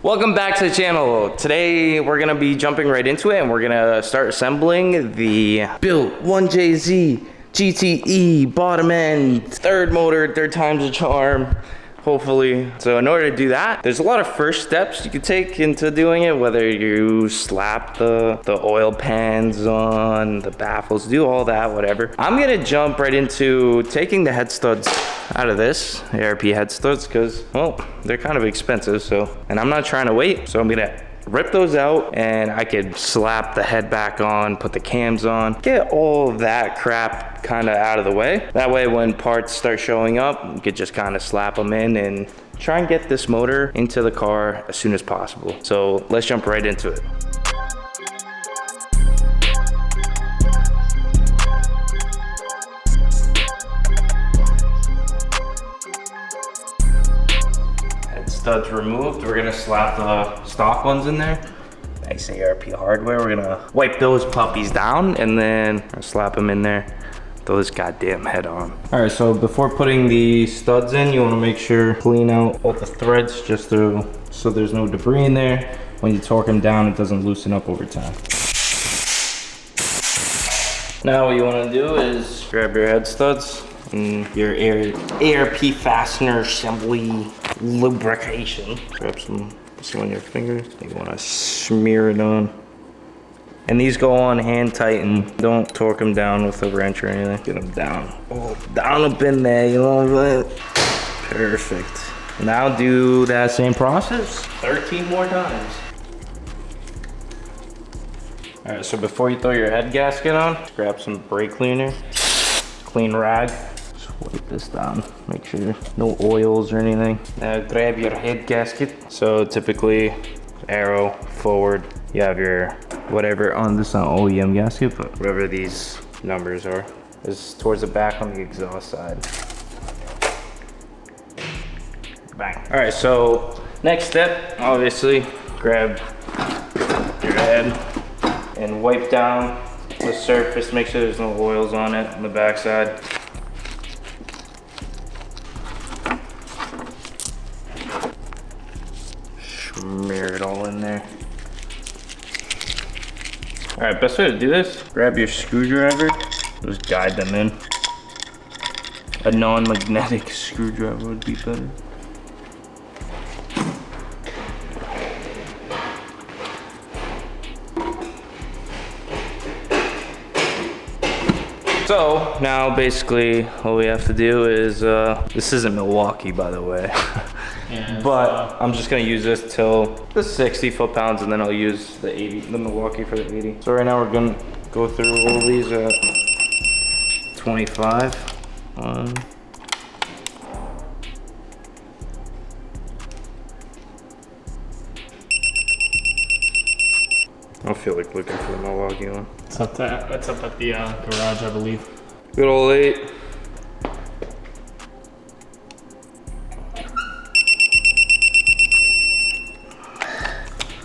Welcome back to the channel. Today we're gonna be jumping right into it and we're gonna start assembling the built 1JZ GTE bottom end, third motor, third time's a charm, hopefully. So in order to do that, there's a lot of first steps you can take into doing it, whether you slap the oil pans on, the baffles, do all that, whatever. I'm gonna jump right into taking the head studs out of this, ARP head studs, because, well, they're kind of expensive, and I'm not trying to wait, so I'm gonna rip those out and I could slap the head back on, put the cams on, get all of that crap kind of out of the way. That way when parts start showing up, you could just kind of slap them in and try and get this motor into the car as soon as possible. So let's jump right into it. Studs removed. We're gonna slap the stock ones in there. Nice ARP hardware. We're gonna wipe those puppies down and then slap them in there. Throw this goddamn head on. All right, so before putting the studs in, you wanna make sure clean out all the threads just so there's no debris in there. When you torque them down, it doesn't loosen up over time. Now what you wanna do is grab your head studs and your ARP fastener assembly lubrication. Grab some on your fingers. You want to smear it on. And these go on hand tighten. Don't torque them down with a wrench or anything. Get them down. Oh, down up in there, you know what I'm saying? Perfect. Now do that same process 13 more times. All right, so before you throw your head gasket on, grab some brake cleaner, clean rag. Wipe this down, make sure no oils or anything. Now grab your head gasket. So typically arrow forward, you have your whatever on this, not OEM gasket, but whatever these numbers are, is towards the back on the exhaust side. Bang. All right, so next step, obviously grab your head and wipe down the surface, make sure there's no oils on it on the back side. Smear it all in there. All right, best way to do this, grab your screwdriver, just guide them in. A non-magnetic screwdriver would be better. So now basically all we have to do is, this isn't Milwaukee by the way. Yeah, but I'm just gonna use this till the 60 foot-pounds and then I'll use the Milwaukee for the 80. So right now we're gonna go through all these at 25. I don't feel like looking for the Milwaukee one. It's up at the garage, I believe. Good old 8.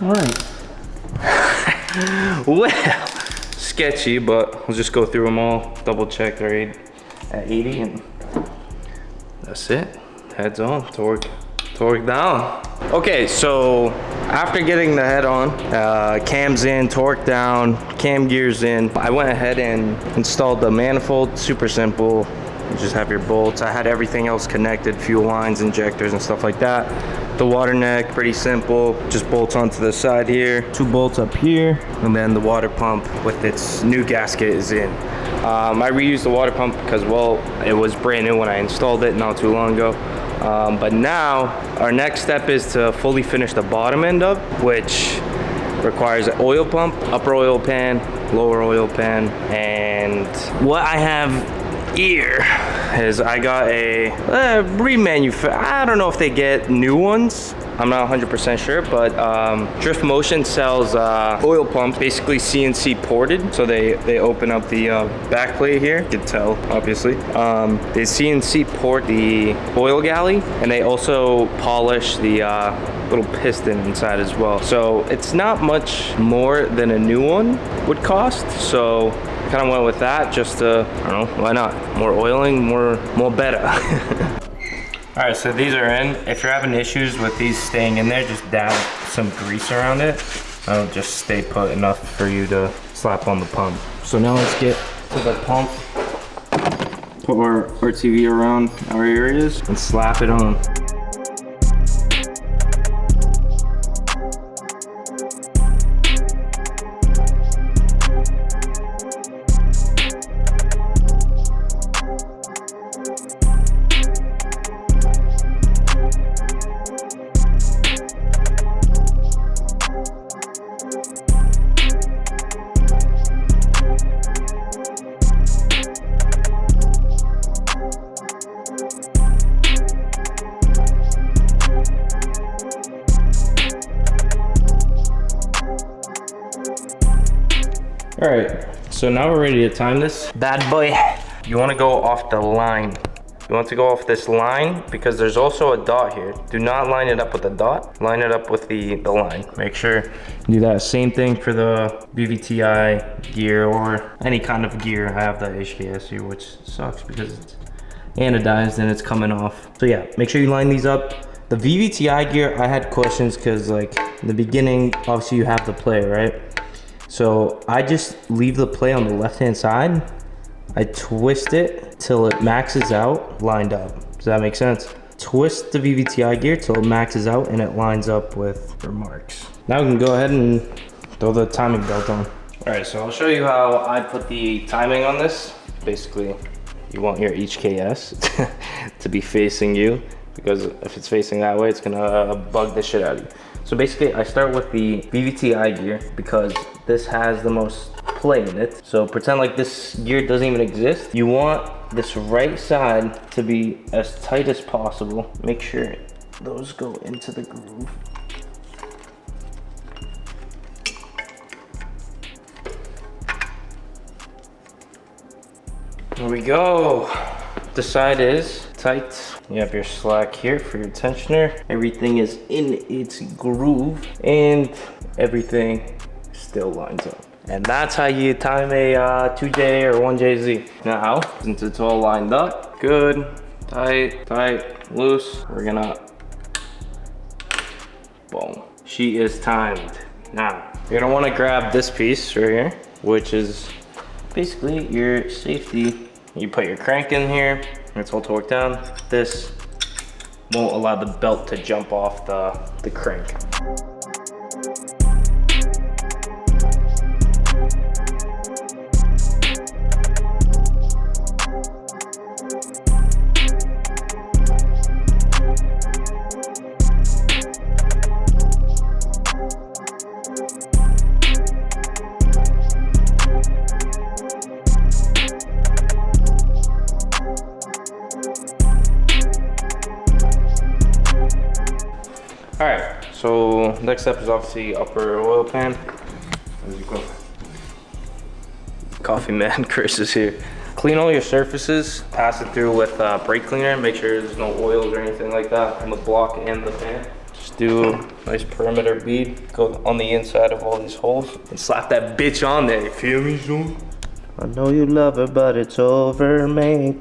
All right. Well, sketchy, but we'll just go through them all, double check they're at 80, and that's it. Heads on, torque down. Okay, so after getting the head on, cams in, torque down, cam gears in, I went ahead and installed the manifold. Super simple. You just have your bolts. I had everything else connected, fuel lines, injectors, and stuff like that. The water neck, pretty simple. Just bolts onto the side here. 2 bolts up here, and then the water pump with its new gasket is in. I reused the water pump because, well, it was brand new when I installed it not too long ago. But now our next step is to fully finish the bottom end up, which requires an oil pump, upper oil pan, lower oil pan, and what I have here is I got a I don't know if they get new ones. I'm not 100% sure, but Drift Motion sells oil pumps, basically CNC ported. So they open up the back plate here. You can tell, obviously. They CNC port the oil galley, and they also polish the little piston inside as well. So it's not much more than a new one would cost. So I kind of went with that just to, I don't know, why not? More oiling, more better. All right, so these are in. If you're having issues with these staying in there, just dab some grease around it. That'll just stay put enough for you to slap on the pump. So now let's get to the pump. Put our RTV around our areas and slap it on. All right, so now we're ready to time this bad boy. You want to go off the line. You want to go off this line because there's also a dot here. Do not line it up with the dot. Line it up with the line. Make sure you do that same thing for the VVTi gear or any kind of gear. I have the HKS here, which sucks because it's anodized and it's coming off. So yeah, make sure you line these up. The VVTi gear, I had questions because like in the beginning, obviously you have the play, right? So I just leave the play on the left-hand side. I twist it till it maxes out, lined up. Does that make sense? Twist the VVTi gear till it maxes out and it lines up with your marks. Now we can go ahead and throw the timing belt on. All right, so I'll show you how I put the timing on this. Basically, you want your HKS to be facing you because if it's facing that way, it's gonna bug the shit out of you. So basically, I start with the VVTi gear because this has the most play in it. So pretend like this gear doesn't even exist. You want this right side to be as tight as possible. Make sure those go into the groove. There we go. The side is tight. You have your slack here for your tensioner. Everything is in its groove and everything still lines up. And that's how you time a 2J or 1JZ. Now, since it's all lined up, good, tight, loose, we're gonna, boom. She is timed. Now, you're gonna wanna grab this piece right here, which is basically your safety. You put your crank in here, it's all torqued down. This won't allow the belt to jump off the crank. All right, so next step is obviously upper oil pan. As you go. Coffee man Chris is here. Clean all your surfaces, pass it through with brake cleaner, make sure there's no oils or anything like that on the block and the pan. Just do a nice perimeter bead, go on the inside of all these holes, and slap that bitch on there, you feel me, son? I know you love her, but it's over, mate.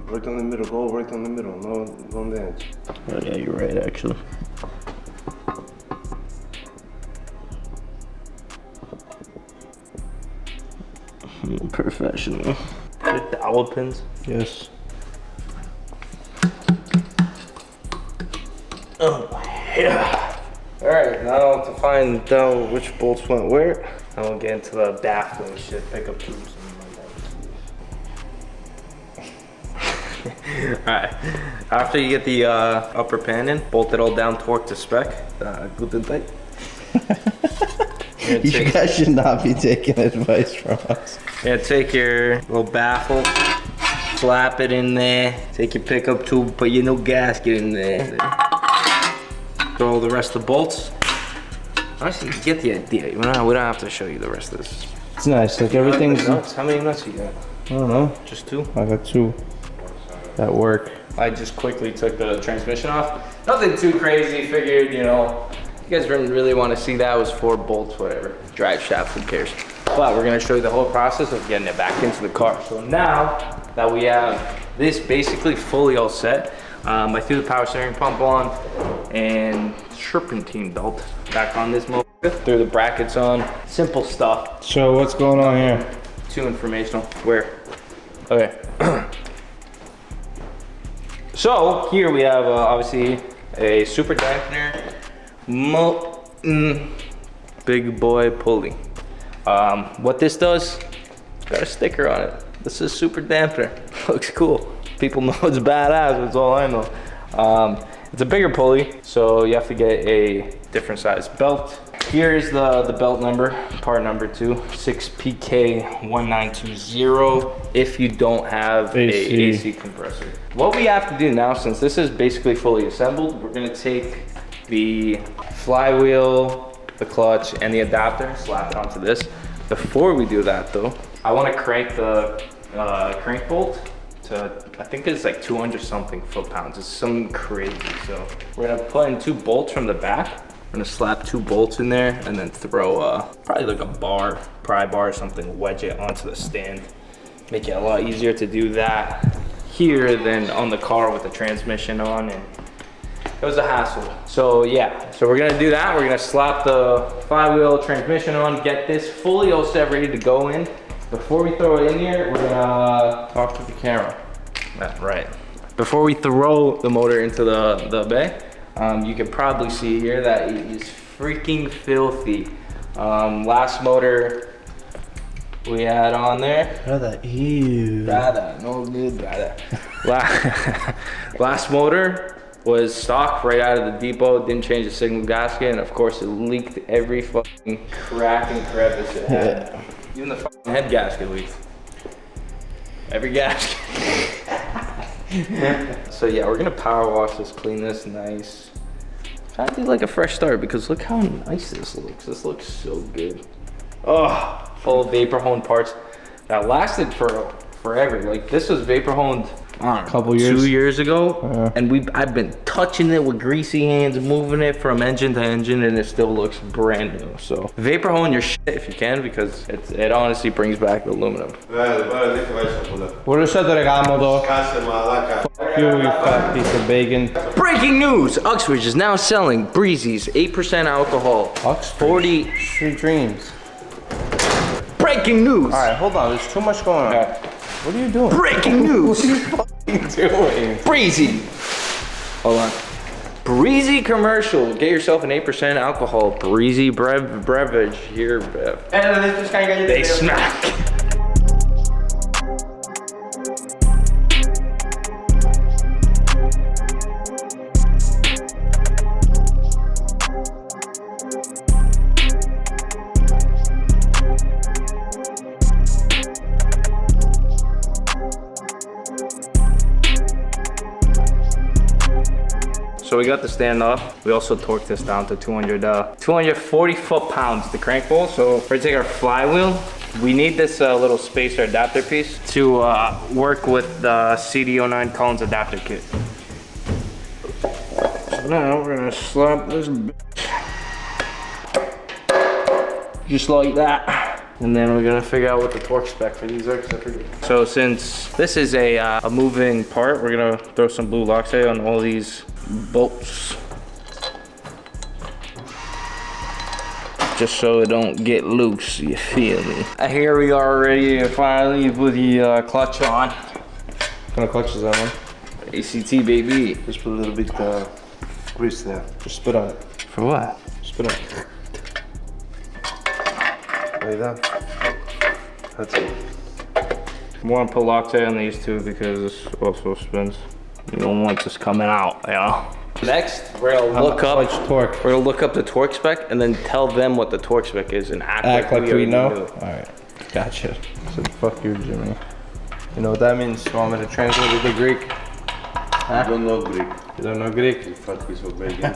Right on the middle, go right on the middle, no on the edge. Oh yeah, you're right, actually. Professional. With the owl pins? Yes. Oh yeah. All right, now to find out which bolts went where, I will get into the baffling shit, pick up tubes. Alright, after you get the upper pan in, bolt it all down, torque to spec, good and tight. You guys should not be taking advice from us. Yeah, take your little baffle, slap it in there, take your pickup tube, put your new gasket in there. Throw the rest of the bolts. Honestly, you get the idea. We don't have to show you the rest of this. It's nice, like everything's... How many nuts you got? I don't know. Just two? I got two that work. I just quickly took the transmission off. Nothing too crazy, figured, you know. You guys didn't really want to see that. It was 4 bolts, whatever. Drive shaft, who cares? But we're gonna show you the whole process of getting it back into the car. So now that we have this basically fully all set, I threw the power steering pump on and serpentine belt back on this motor. Threw the brackets on. Simple stuff. So what's going on here? Too informational. Where? Okay. So here we have obviously a super dampener, big boy pulley. What this does, got a sticker on it. This is super dampener. Looks cool. People know it's badass. That's all I know. It's a bigger pulley, so you have to get a different size belt. Here's the belt number, part number 2, 6PK1920, if you don't have a AC compressor. What we have to do now, since this is basically fully assembled, we're gonna take the flywheel, the clutch, and the adapter, slap it onto this. Before we do that though, I wanna crank the crank bolt to, I think it's like 200 something foot-pounds. It's some crazy. So we're gonna put in 2 bolts from the back. I'm gonna slap 2 bolts in there and then throw probably like a bar, pry bar or something, wedge it onto the stand. Make it a lot easier to do that here than on the car with the transmission on, and it was a hassle. So yeah, so we're gonna do that. We're gonna slap the flywheel transmission on, get this fully all set, ready to go in. Before we throw it in here, we're gonna talk to the camera. Right. Before we throw the motor into the bay, you can probably see here that it is freaking filthy. Last motor we had on there. Brother, ew. Brother, no good, brother. Last motor was stock right out of the depot, didn't change the signal gasket, and of course it leaked every fucking crack and crevice it had. Yeah. Even the fucking head gasket leaked. Every gasket. So yeah, we're gonna power wash this, clean this nice. Try to do like a fresh start because look how nice this looks. This looks so good. Oh, full of vapor honed parts that lasted for forever. Like this was vapor honed A couple years. 2 years ago, and I've been touching it with greasy hands, moving it from engine to engine, and it still looks brand new. So vapor hone your shit if you can, because it honestly brings back the aluminum. What is that regalo? Fuck you, you fat piece of bacon. Breaking news! Uxbridge is now selling Breezy's 8% alcohol. Uxbridge. StreetDreamz. Breaking news! All right, hold on. There's too much going on. What are you doing? Breaking news! What are you fucking doing? Breezy! Hold on. Breezy commercial. Get yourself an 8% alcohol. Breezy beverage here. They smack. So we got the stand off. We also torqued this down to 240 foot-pounds, the crank bolt. So we're gonna take our flywheel. We need this little spacer adapter piece to work with the CD09 Collins adapter kit. So now we're gonna slap this bitch. Just like that. And then we're gonna figure out what the torque spec for these are, 'cause I forget. So since this is a moving part, we're gonna throw some blue Loctite on all these bolts, just so it don't get loose, you feel me? Here we are ready to finally put the clutch on. What kind of clutch is that one? ACT baby. Just put a little bit grease there. Just spit on it. For what? Spit on it. Like that. That's it. I want to put Loctite on these two because this also spins. You don't want this coming out, you know? Next, we're gonna look up Clutch torque. We're gonna look up the torque spec and then tell them what the torque spec is and act like we we know? already knew. All right, gotcha. So fuck you, Jimmy. You know what that means? You want me to translate it to Greek? I don't know Greek. You don't know Greek? You fat piece of bacon.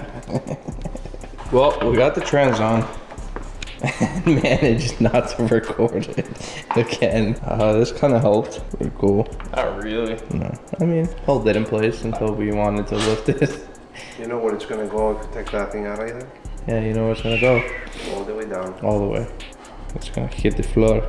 Well, we got the trans on and managed not to record it again. This kind of helped. Pretty cool. Not really. No, I mean, hold it in place until we wanted to lift it. You know where it's gonna go if you take that thing out right there? Yeah, you know where it's gonna go? All the way down. All the way. It's gonna hit the floor.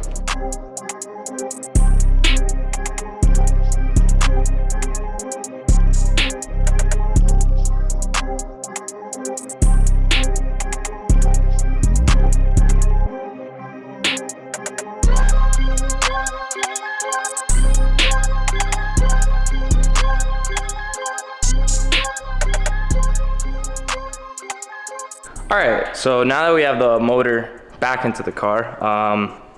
All right, so now that we have the motor back into the car,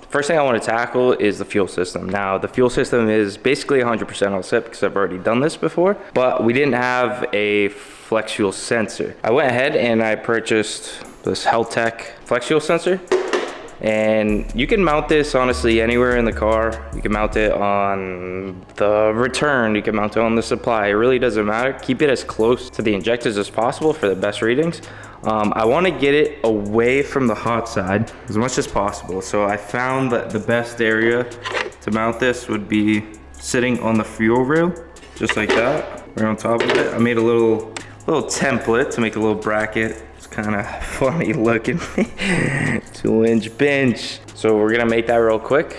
first thing I want to tackle is the fuel system. Now, the fuel system is basically 100% all set because I've already done this before, but we didn't have a flex fuel sensor. I went ahead and I purchased this Heltec flex fuel sensor. And you can mount this honestly anywhere in the car. You can mount it on the return, you can mount it on the supply. It really doesn't matter. Keep it as close to the injectors as possible for the best readings. I want to get it away from the hot side as much as possible. So I found that the best area to mount this would be sitting on the fuel rail, just like that, right on top of it. I made a little template to make a little bracket. It's kind of funny looking. 2-inch bench. So we're gonna make that real quick.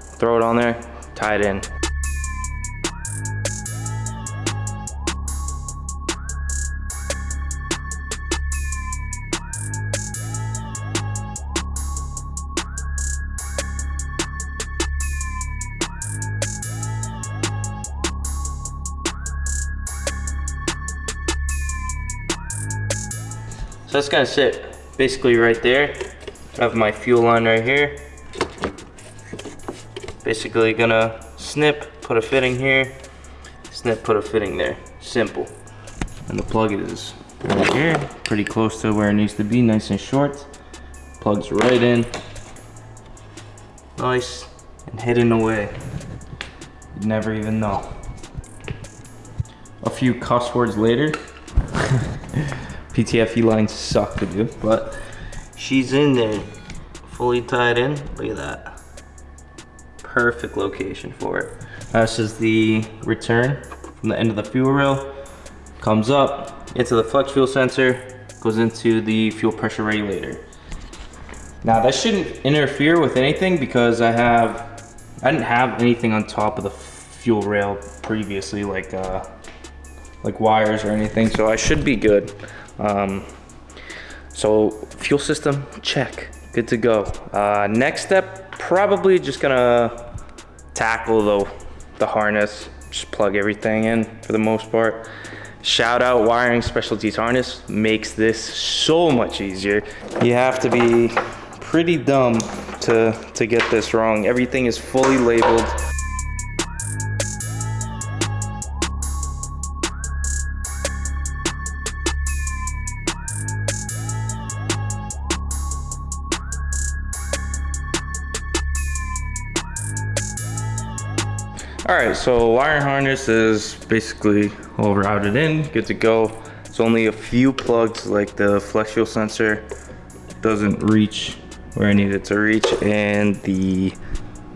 Throw it on there, tie it in. So that's gonna sit basically right there. I have my fuel line right here. Basically gonna snip, put a fitting here, snip, put a fitting there. Simple. And the plug is right here, pretty close to where it needs to be, nice and short. Plugs right in. Nice and hidden away. You'd never even know. A few cuss words later. PTFE lines suck to do, but she's in there, fully tied in. Look at that. Perfect location for it. This is the return from the end of the fuel rail. Comes up into the flex fuel sensor, goes into the fuel pressure regulator. Now that shouldn't interfere with anything because I didn't have anything on top of the fuel rail previously, like wires or anything, so I should be good. So fuel system, check, good to go. Next step, probably just gonna tackle the harness, just plug everything in for the most part. Shout out Wiring Specialties Harness, makes this so much easier. You have to be pretty dumb to get this wrong. Everything is fully labeled. All right, so wiring harness is basically all routed in, good to go. It's only a few plugs, like the flex fuel sensor doesn't reach where I need it to reach, and the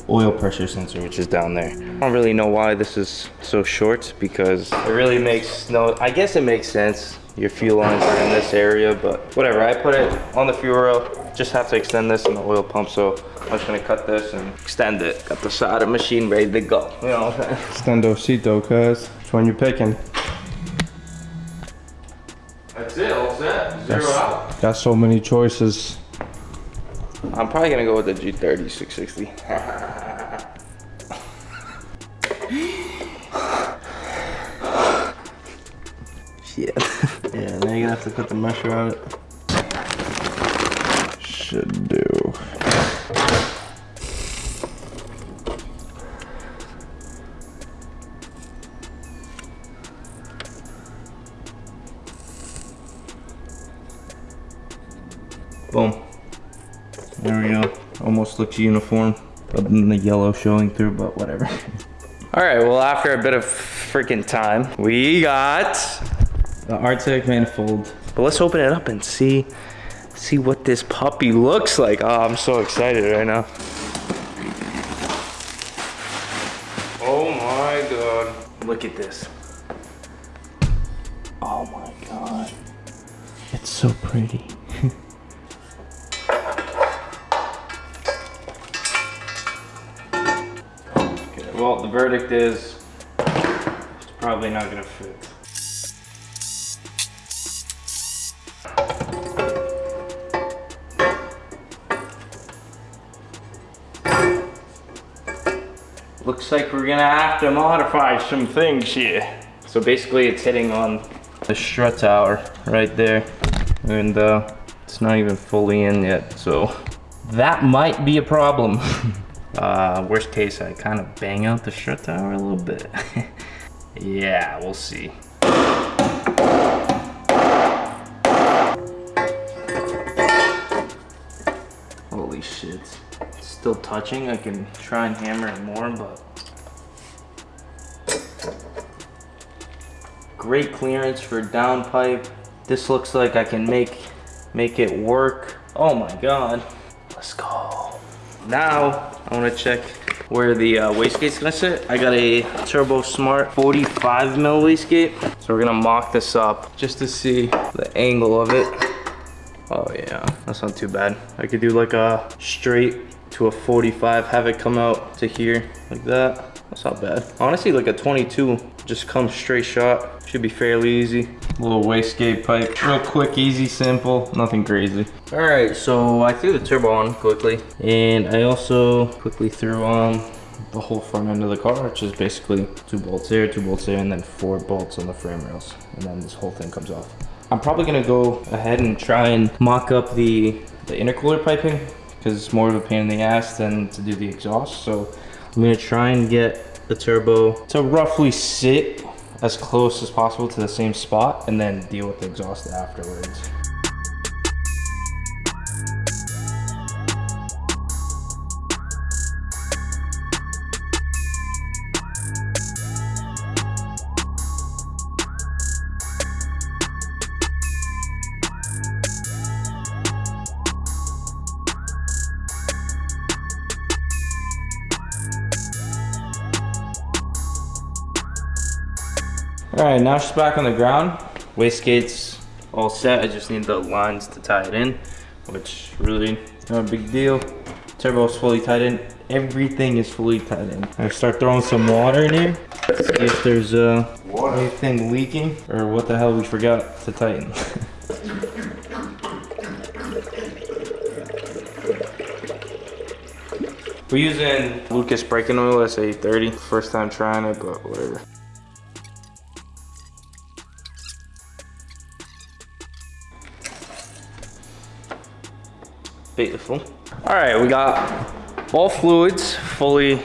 oil pressure sensor, which is down there. I don't really know why this is so short because it really makes I guess it makes sense. Your fuel lines are in this area, but whatever. I put it on the fuel rail, just have to extend this in the oil pump, so I'm just gonna cut this and extend it. Got the solder machine ready to go. You know what I'm saying? Extendocito, cuz. Which one you picking? That's it, all set. Zero out. Got so many choices. I'm probably gonna go with the G30 660. Shit. Yeah, now you're gonna have to put the mesh around it. Should do. Boom. There we go. Almost looks uniform, other than the yellow showing through, but whatever. All right, well, after a bit of freaking time, we got the Arctic manifold. But let's open it up and see what this puppy looks like. Oh, I'm so excited right now. Oh my God. Look at this. Oh my God. It's so pretty. Okay, well, the verdict is it's probably not gonna fit. Looks like we're gonna have to modify some things here. So basically it's hitting on the strut tower right there. And It's not even fully in yet, so that might be a problem. Worst case, I kind of bang out the strut tower a little bit. Yeah, we'll see. Holy shit. It's still touching. I can try and hammer it more, but great clearance for downpipe. This looks like I can make it work. Oh my god. Let's go. Now I want to check where the wastegate's gonna sit. I got a Turbo Smart 45 mil wastegate, so we're gonna mock this up just to see the angle of it. Oh yeah, that's not too bad. I could do like a straight to a 45, have it come out to here like that. That's not bad. Honestly, like a 22 just comes straight shot. Should be fairly easy. Little wastegate pipe, real quick, easy, simple, nothing crazy. All right, so I threw the turbo on quickly, and I also quickly threw on the whole front end of the car, which is basically 2 bolts there, 2 bolts there, and then 4 bolts on the frame rails, and then this whole thing comes off. I'm probably gonna go ahead and try and mock up the intercooler piping, because it's more of a pain in the ass than to do the exhaust. So I'm gonna try and get the turbo to roughly sit as close as possible to the same spot, and then deal with the exhaust afterwards. All right, now she's back on the ground. Wastegate's all set. I just need the lines to tie it in, which really not a big deal. Turbo's fully tied in. Everything is fully tied in. I start throwing some water in here. See if there's anything leaking or what the hell we forgot to tighten. We're using Lucas braking oil, SA30. First time trying it, but whatever. Beautiful. All right, we got all fluids fully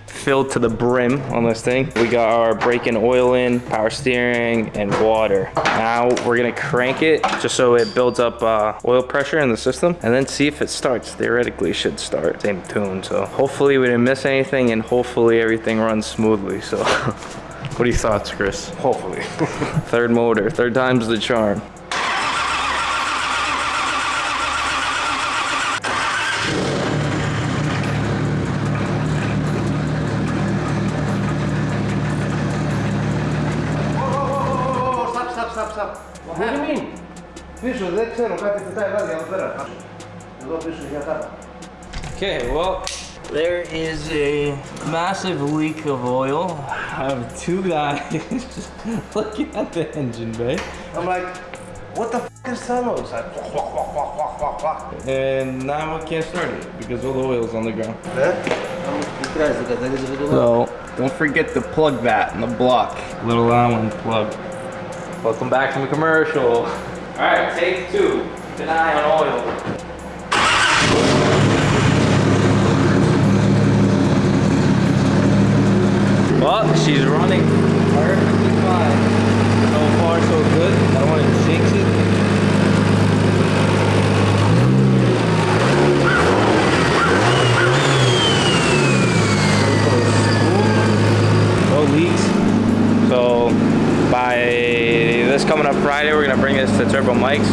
filled to the brim on this thing. We got our braking oil in, power steering, and water. Now we're gonna crank it just so it builds up oil pressure in the system, and then see if it starts. Theoretically, it should start. Same tune, so hopefully we didn't miss anything, and hopefully everything runs smoothly. So, what are your thoughts, Chris? Hopefully. Third motor, third time's the charm. What do you mean? Fișul de ce nu poate să stai la ea fără. Nu fișul ia tata. Okay, well, there is a massive leak of oil. I have 2 guys just looking at the engine bay. I'm like, what the f is Thanos? And now I can't start it because all the oil is on the ground. Yeah? So, don't forget to plug that in the block. Little Allen plug. Welcome back from the commercial. All right, take 2. Keep an eye on oil. Well, she's running perfectly fine. So far, so good. I don't want to jinx it. No leaks. So by this coming up Friday, we're gonna bring this to Turbo Mike's,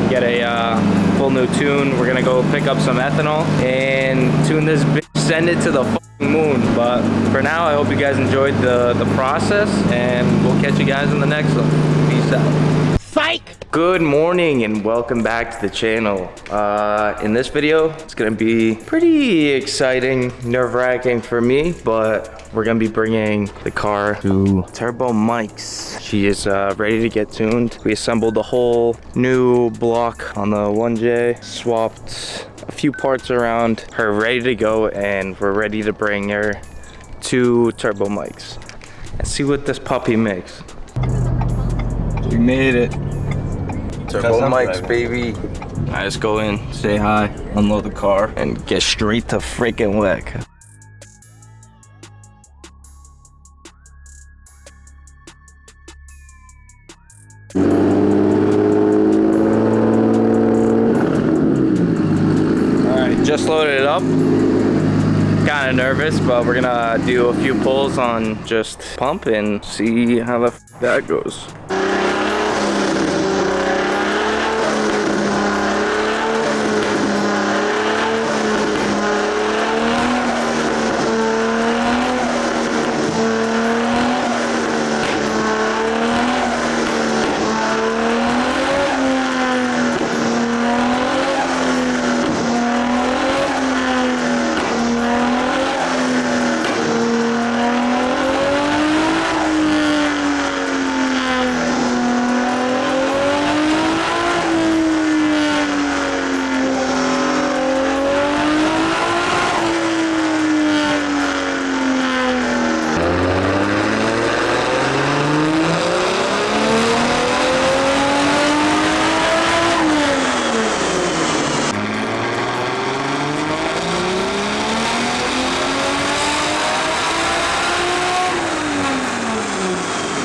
get a full new tune. We're gonna go pick up some ethanol and tune this bitch, send it to the fucking moon. But for now, I hope you guys enjoyed the process, and we'll catch you guys in the next one. Peace out. Psych! Good morning and welcome back to the channel. In this video, it's gonna be pretty exciting, nerve-wracking for me, but we're gonna be bringing the car to Turbo Mike's. She is ready to get tuned. We assembled the whole new block on the 1J, swapped a few parts around, her ready to go, and we're ready to bring her to Turbo Mike's and see what this puppy makes. We made it Turbo mics, baby. I just go in, say hi, unload the car, and get straight to freaking work. Alright, just loaded it up. Kind of nervous, but we're gonna do a few pulls on just pump and see how that goes.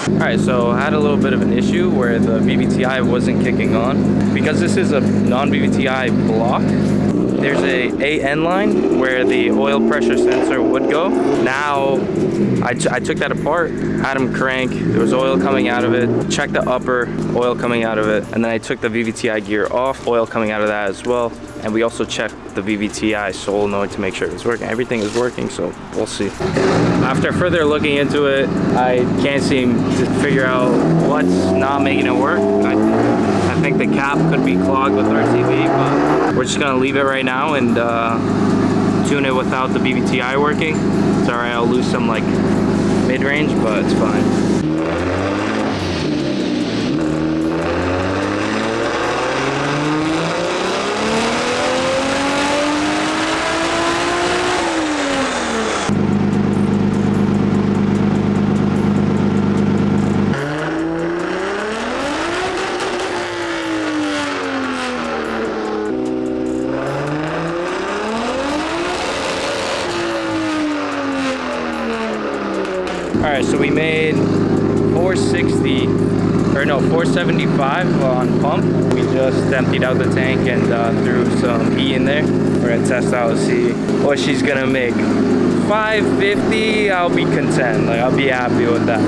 Alright, so I had a little bit of an issue where the VVTi wasn't kicking on. Because this is a non-VVTi block, there's a AN line where the oil pressure sensor would go. Now, I took that apart, had him crank, there was oil coming out of it, checked the upper, oil coming out of it, and then I took the VVTi gear off, oil coming out of that as well. And we also checked the VVTi solenoid to make sure it was working. Everything is working, so we'll see. After further looking into it, I can't seem to figure out what's not making it work. I think the cap could be clogged with RCV, but we're just gonna leave it right now and tune it without the VVTi working. It's alright, I'll lose some like mid-range, but it's fine. Alright, so we made 475 on pump. We just emptied out the tank and threw some E in there. We're gonna test out and see what she's gonna make. 550, I'll be content. Like, I'll be happy with that.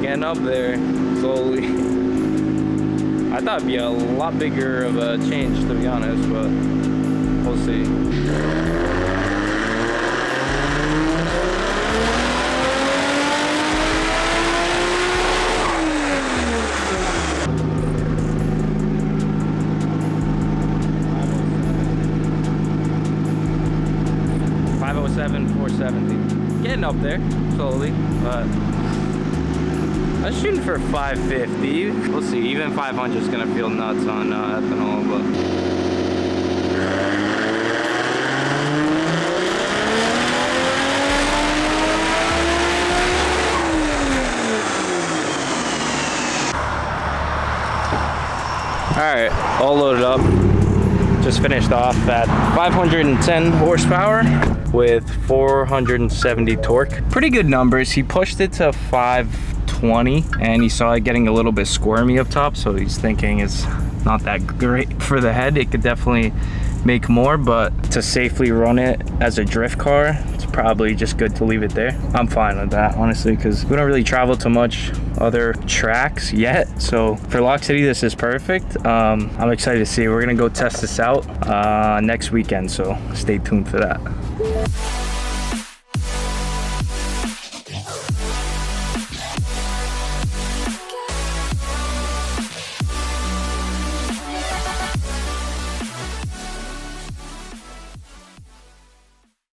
Getting up there slowly. I thought it'd be a lot bigger of a change, to be honest, but we'll see. .507, 470. Getting up there slowly, but I was shooting for 550. We'll see. Even 500 is gonna feel nuts on ethanol, but. All right, all loaded up. Just finished off at 510 horsepower with 470 torque. Pretty good numbers. He pushed it to 520 and he saw it getting a little bit squirmy up top, so he's thinking it's not that great for the head. It could definitely make more, but to safely run it as a drift car, it's probably just good to leave it there. I'm fine with that, honestly, because we don't really travel to much other tracks yet. So for Lock City, this is perfect. I'm excited to see. We're gonna go test this out next weekend, so stay tuned for that.